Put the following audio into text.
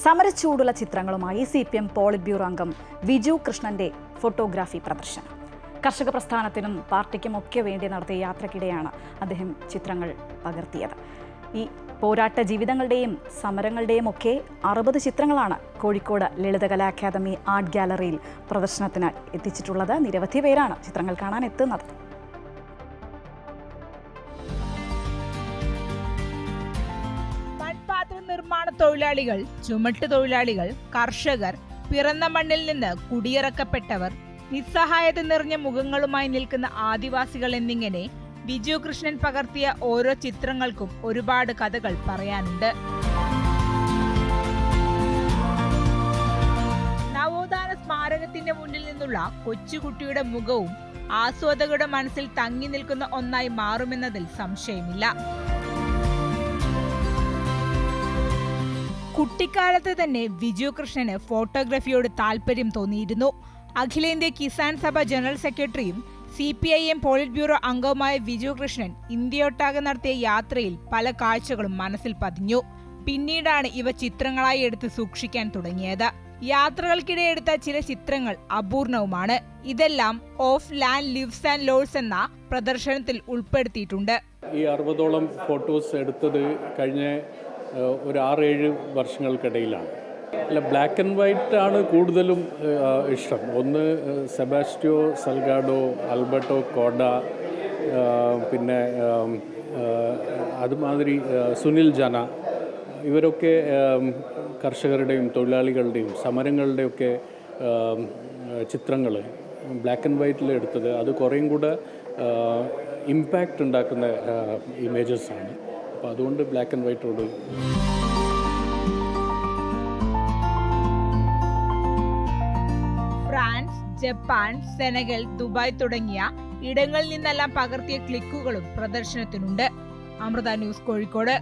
സമരച്ചൂടുള്ള ചിത്രങ്ങളുമായി CPM polit bureau അംഗം വിജു കൃഷ്ണന്റെ photography പ്രദർശനം. കർഷക പ്രസ്ഥാനത്തിനും പാർട്ടിക്കുമൊക്കെ വേണ്ടി നടത്തിയ യാത്രക്കിടെയാണ് അദ്ദേഹം ചിത്രങ്ങൾ പകർത്തിയത്. ഈ പോരാട്ട ജീവിതങ്ങളുടെയും സമരങ്ങളുടെയും ഒക്കെ 60 ചിത്രങ്ങളാണ് കോഴിക്കോട് ലളിതകലാ അക്കാദമി ആർട്ട് ഗാലറിയിൽ പ്രദർശനത്തിന് എത്തിച്ചിട്ടുള്ളത്. നിരവധി പേരാണ് ചിത്രങ്ങൾ കാണാൻ എത്തുന്നത്. നിർമ്മാണ തൊഴിലാളികൾ, ചുമട്ട് തൊഴിലാളികൾ, കർഷകർ, പിറന്ന മണ്ണിൽ നിന്ന് കുടിയിറക്കപ്പെട്ടവർ, നിസ്സഹായത നിറഞ്ഞ മുഖങ്ങളുമായി നിൽക്കുന്ന ആദിവാസികൾ എന്നിങ്ങനെ വിജു കൃഷ്ണൻ പകർത്തിയ ഓരോ ചിത്രങ്ങൾക്കും ഒരുപാട് കഥകൾ പറയാനുണ്ട്. നവോത്ഥാന സ്മാരകത്തിന്റെ മുന്നിൽ നിന്നുള്ള കൊച്ചുകുട്ടിയുടെ മുഖവും ആസ്വാദകരുടെ മനസ്സിൽ തങ്ങി നിൽക്കുന്ന ഒന്നായി മാറുമെന്നതിൽ സംശയമില്ല. കുട്ടിക്കാലത്ത് തന്നെ വിജു കൃഷ്ണന് ഫോട്ടോഗ്രാഫിയോട് താല്പര്യം തോന്നിയിരുന്നു. അഖിലേന്ത്യാ കിസാൻ സഭ ജനറൽ സെക്രട്ടറിയും CPIM പോളിറ്റ് ബ്യൂറോ അംഗവുമായ വിജു കൃഷ്ണൻ ഇന്ത്യയൊട്ടാകെ നടത്തിയ യാത്രയിൽ പല കാഴ്ചകളും മനസ്സിൽ പതിഞ്ഞു. പിന്നീടാണ് ഇവ ചിത്രങ്ങളായി എടുത്ത് സൂക്ഷിക്കാൻ തുടങ്ങിയത്. യാത്രകൾക്കിടെ എടുത്ത ചില ചിത്രങ്ങൾ അപൂർണവുമാണ്. ഇതെല്ലാം of land lives and loads എന്ന പ്രദർശനത്തിൽ ഉൾപ്പെടുത്തിയിട്ടുണ്ട്. ഈ 60ഓളം ഫോട്ടോസ് എടുത്തത് കഴിഞ്ഞ ഒരു 6-7 വർഷങ്ങൾക്കിടയിലാണ്. അല്ല, ബ്ലാക്ക് ആൻഡ് വൈറ്റ് ആണ് കൂടുതലും ഇഷ്ടം. ഒന്ന് സെബാസ്റ്റ്യോ സൽഗാഡോ, ആൽബർട്ടോ കോഡ, പിന്നെ അതുമാതിരി സുനിൽ ജന, ഇവരൊക്കെ കർഷകരുടെയും തൊഴിലാളികളുടെയും സമരങ്ങളുടെയൊക്കെ ചിത്രങ്ങൾ ബ്ലാക്ക് ആൻഡ് വൈറ്റിൽ എടുത്തത്. അത് കുറേയും കൂടെ ഇമ്പാക്റ്റ് ഉണ്ടാക്കുന്ന ഇമേജസാണ്. അപ്പോൾ അതുകൊണ്ട് ബ്ലാക്ക് ആൻഡ് വൈറ്റോട്. ഫ്രാൻസ്, ജപ്പാൻ, സെനഗൽ, ദുബായ് തുടങ്ങിയ ഇടങ്ങളിൽ നിന്നെല്ലാം പകർത്തിയ ക്ലിക്കുകളും പ്രദർശനത്തിനുണ്ട്. അമൃത ന്യൂസ്, കോഴിക്കോട്.